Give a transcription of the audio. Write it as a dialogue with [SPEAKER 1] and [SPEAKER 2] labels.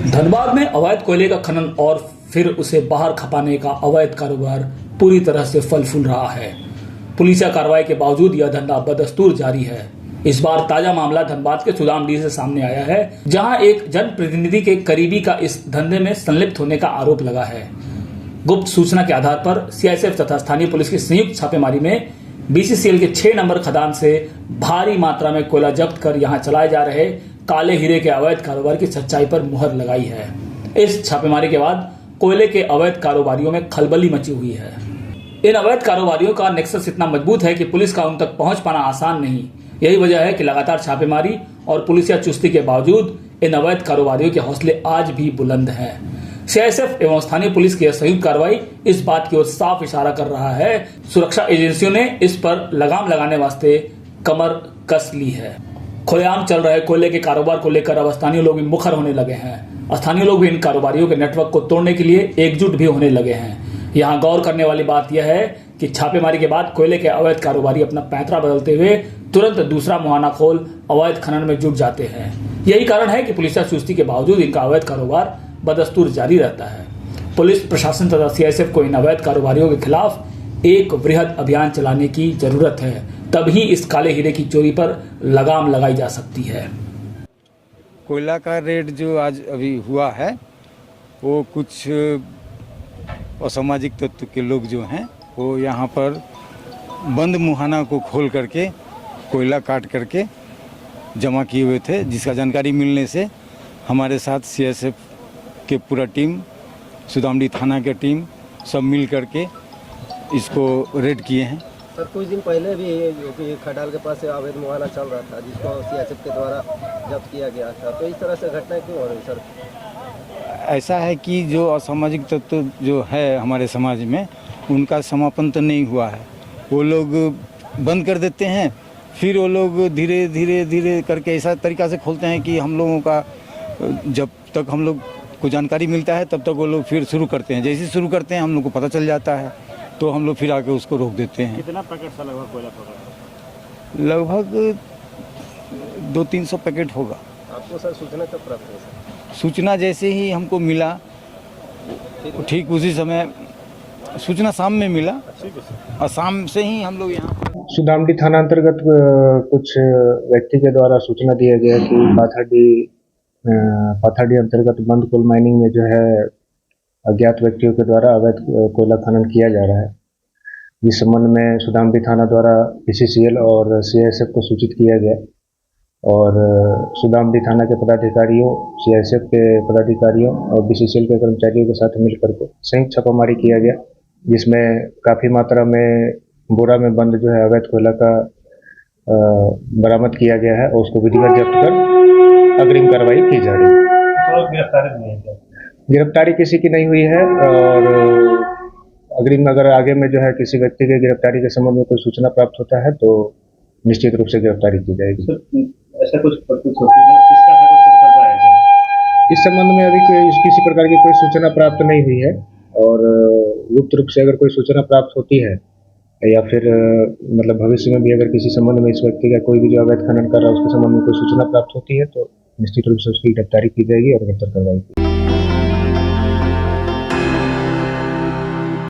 [SPEAKER 1] धनबाद में अवैध कोयले का खनन और फिर उसे बाहर खपाने का अवैध कारोबार पूरी तरह से फल फूल रहा है। पुलिसिया कार्रवाई के बावजूद यह धंधा बदस्तूर जारी है। इस बार ताजा मामला धनबाद के सुदामडीह से सामने आया है, जहां एक जनप्रतिनिधि के करीबी का इस धंधे में संलिप्त होने का आरोप लगा है। गुप्त सूचना के आधार पर सीआईएसएफ तथा स्थानीय पुलिस की संयुक्त छापेमारी में बीसीसीएल के 6 नंबर खदान से भारी मात्रा में कोयला जब्त कर यहां चलाए जा रहे काले हीरे के अवैध कारोबार की सच्चाई पर मुहर लगाई है। इस छापेमारी के बाद कोयले के अवैध कारोबारियों में खलबली मची हुई है। इन अवैध कारोबारियों का नेक्सस इतना मजबूत है कि पुलिस का उन तक पहुंच पाना आसान नहीं। यही वजह है कि लगातार छापेमारी और पुलिसिया चुस्ती के बावजूद इन अवैध कारोबारियों के हौसले आज भी बुलंद हैं। सीआईएसएफ एवं स्थानीय पुलिस की संयुक्त कार्रवाई इस बात की ओर साफ इशारा कर रहा है। सुरक्षा एजेंसियों ने इस पर लगाम लगाने वास्ते कमर कस ली है। खुलेआम चल रहे कोयले के कारोबार को लेकर अब स्थानीय लोग भी मुखर होने लगे हैं। स्थानीय लोग भी इन कारोबारियों के नेटवर्क को तोड़ने के लिए एकजुट भी होने लगे हैं। यहाँ गौर करने वाली बात यह है कि छापेमारी के बाद कोयले के अवैध कारोबारी अपना पैंतरा बदलते हुए तुरंत दूसरा मुहाना खोल अवैध खनन में जुट जाते हैं। यही कारण है कि पुलिसिया चुस्ती के बावजूद इनका अवैध कारोबार बदस्तूर जारी रहता है। पुलिस प्रशासन तथा सीआईएसएफ को इन अवैध कारोबारियों के खिलाफ एक वृहद अभियान चलाने की जरूरत है, तभी इस काले हीरे की चोरी पर लगाम लगाई जा सकती है।
[SPEAKER 2] कोयला का रेट जो आज अभी हुआ है वो कुछ असामाजिक तत्व के लोग जो हैं वो यहाँ पर बंद मुहाना को खोल करके कोयला काट करके जमा किए हुए थे, जिसका जानकारी मिलने से हमारे साथ सीआईएसएफ के पूरा टीम, सुदामडीह थाना के टीम सब मिल करके इसको रेड किए हैं।
[SPEAKER 3] सर कुछ दिन पहले भी खटाल के पास अवैध मुहाना चल रहा था, जिसको सीआईएसएफ के द्वारा जब्त किया गया था, तो इस तरह से घटना क्यों हो रही सर?
[SPEAKER 2] ऐसा है कि जो असामाजिक तत्व जो है हमारे समाज में, उनका समापन तो नहीं हुआ है। वो लोग बंद कर देते हैं, फिर वो लोग धीरे धीरे धीरे करके ऐसा तरीक़ा से खोलते हैं कि हम लोगों का जब तक हम लोग को जानकारी मिलता है तब तक वो लोग फिर शुरू करते हैं। जैसे शुरू करते हैं हम लोग को पता चल जाता है तो हम लोग फिर आके उसको रोक देते हैं।
[SPEAKER 1] कितना पैकेट सा लगभग कोयला पकड़ा?
[SPEAKER 2] लगभग 200-300 पैकेट होगा।
[SPEAKER 3] आपको सर सूचना कब प्राप्त हुई सर?
[SPEAKER 2] सूचना जैसे ही हमको मिला ठीक उसी समय सूचना शाम में मिला और शाम से ही हम लोग यहाँ
[SPEAKER 4] सुदामडीह थाना अंतर्गत कुछ व्यक्ति के द्वारा सूचना दिया गया कि पाथरडीह अंतर्गत बंद कोल माइनिंग में जो है अज्ञात व्यक्तियों के द्वारा अवैध कोयला खनन किया जा रहा है। जिस संबंध में सुदामडीह थाना द्वारा बीसीसीएल और सीआईएसएफ को सूचित किया गया और सुदामडीह थाना के पदाधिकारियों, सीआईएसएफ के पदाधिकारियों और बीसीसीएल के कर्मचारियों के साथ मिलकर के संयुक्त छापामारी किया गया, जिसमें काफ़ी मात्रा में बोरा में बंद जो है अवैध कोयला का बरामद किया गया है और उसको विधिवत जब्त कर अग्रिम कार्रवाई की जा रही है। गिरफ्तारी किसी की नहीं हुई है और अग्रिम अगर आगे में जो है किसी व्यक्ति के गिरफ्तारी के संबंध में कोई सूचना प्राप्त होता है तो निश्चित रूप से गिरफ्तारी की जाएगी।
[SPEAKER 5] ऐसा कुछ
[SPEAKER 4] इस संबंध में अभी किसी प्रकार की कोई सूचना प्राप्त नहीं हुई है और गुप्त रूप से अगर कोई सूचना प्राप्त होती है या फिर मतलब भविष्य में भी अगर किसी संबंध में इस व्यक्ति का कोई भी जो अवैध खनन कर रहा है उसके संबंध में कोई सूचना प्राप्त होती है तो निश्चित रूप से उसकी गिरफ्तारी की जाएगी और बेहतर कार्रवाई की जाएगी।